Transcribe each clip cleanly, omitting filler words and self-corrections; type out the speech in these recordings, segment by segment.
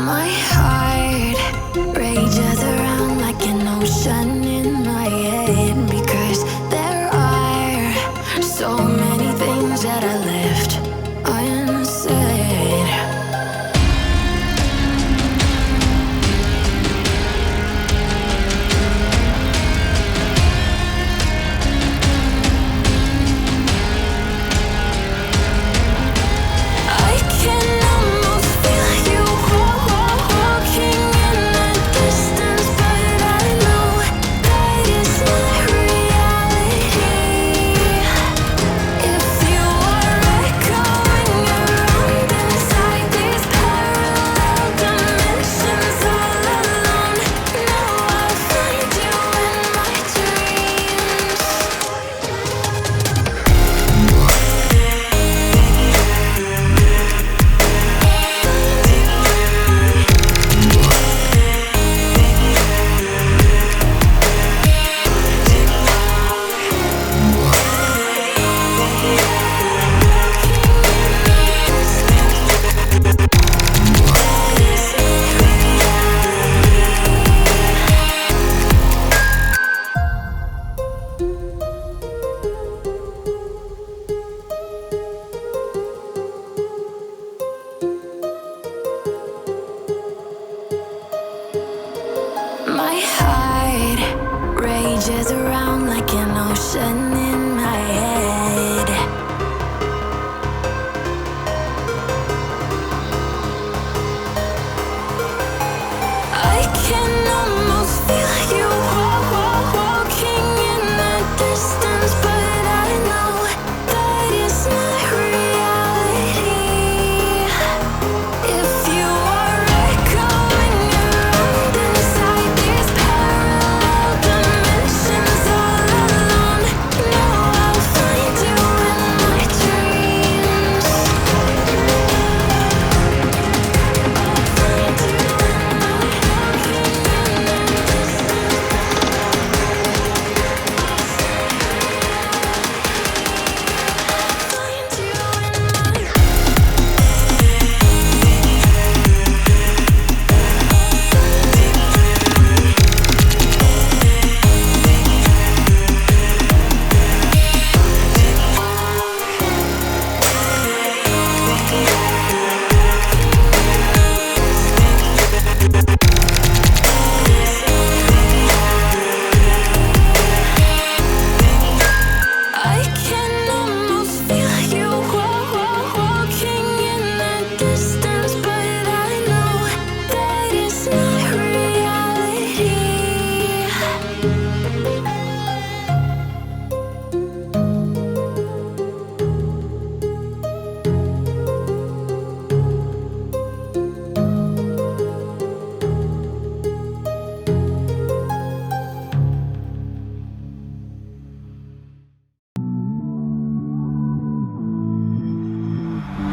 My heart rages around like an ocean in my head, because there are so many things that I left unsaid. I can almost feel you walking in the distance, but I know that it's not reality. If you are echoing around inside these parallel dimensions all alone, now I'll find you in my dreams. My heart rages around like an ocean in my head. I can almost feel you walking in the distance, but I know that it's not reality. If you are echoing around inside these parallel dimensions all alone, now I'll find you in my dreams. I'll find you in my walking in the I can almost feel you walking in the distance, but I know that it's not reality.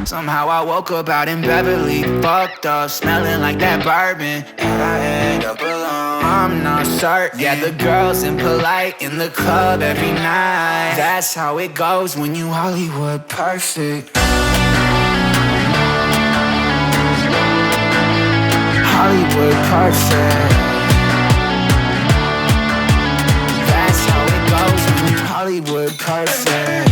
Somehow I woke up out in Beverly, fucked up, smelling like that bourbon, and I end up alone. I'm not certain. Yeah, the girls impolite in the club every night. That's how it goes when you Hollywood perfect. Hollywood perfect. That's how it goes when you Hollywood perfect.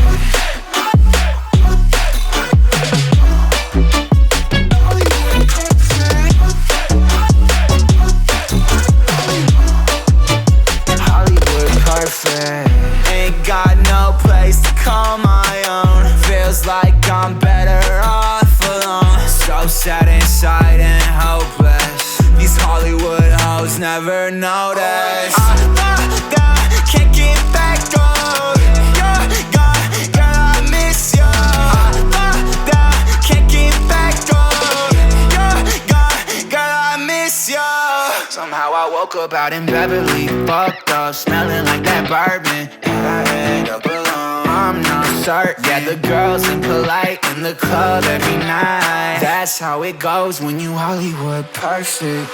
Ain't got no place to call my own. Feels like I'm better off alone. So sad inside and hopeless. These Hollywood hoes never notice. Can't get back on. You're gone, girl, I miss you. Can't get back on. You're gone, girl, I miss you. Somehow I woke up out in Beverly, fucked up, smelling like that bourbon, and I end up alone. I'm not certain. Yeah, the girls impolite in the club every night. That's how it goes when you Hollywood perfect.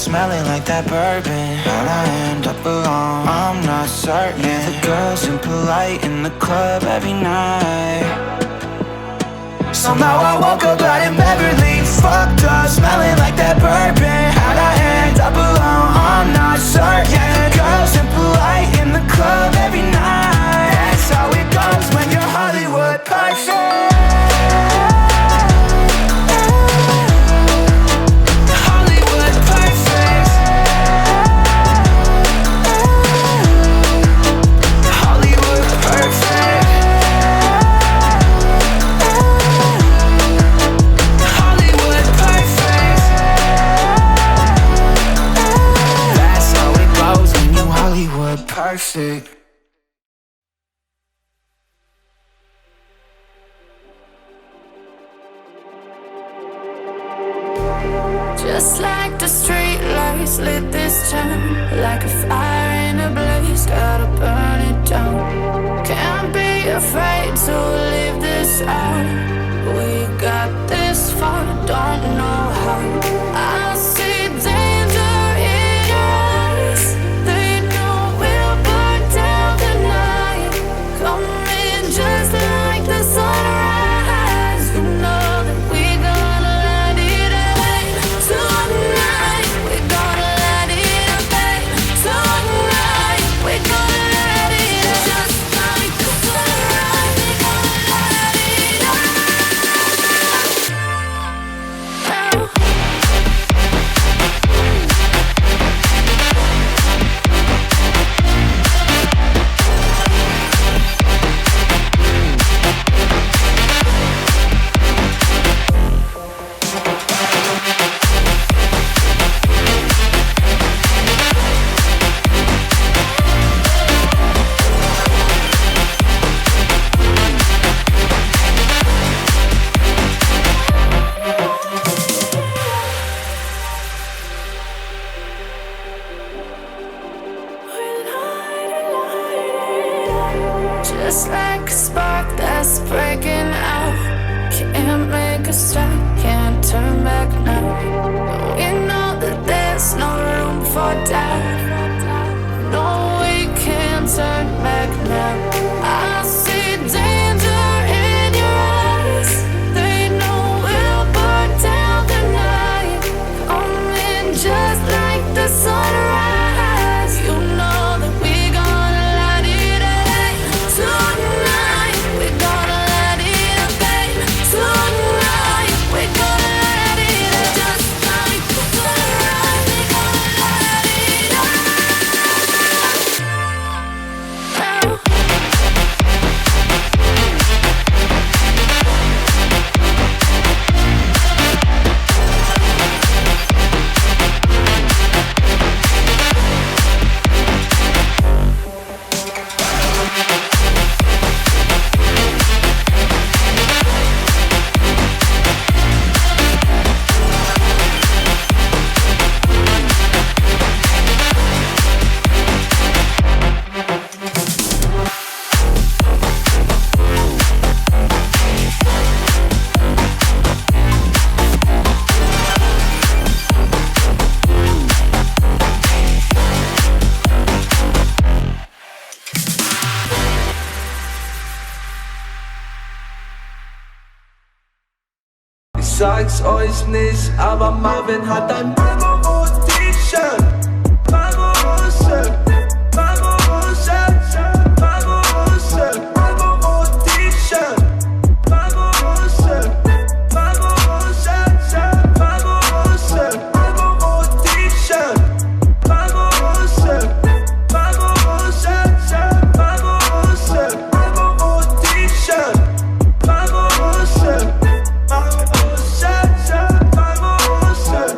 smelling like that bourbon. How'd I end up alone? I'm not certain. Yeah, the girls impolite in the club every night. Somehow I woke up out in Beverly, fucked up, smelling like that bourbon. How'd I end up alone? I'm not certain. Yeah, the girls impolite in the club every night. That's how it goes when you're Hollywood perfect. Perfect. Just like the street lights lit this town, like a fire in a blaze, gotta burn it down. Can't be afraid to leave this out. We got this far, don't know how. I see danger in your eyes. They know we'll burn down the night. Coming just like the sunrise. You know that we gonna let it rain. Tonight we gonna let it rain. Tonight we gonna let it rain. Just like the sunrise, we gonna let it rain. Just like a spark that's breaking out. Can't make a stop, can't turn back now. We know that there's no room for doubt. No, we can't turn back now. I see danger in your eyes. They know we'll burn down the night. Coming just like the sunrise. You know that we gonna let it rain. Tonight we gonna let it rain. Tonight we gonna let it rain. Just like the sunrise, we gonna let it rain. Ich sag's euch nicht, aber Marvin hat ein Memo.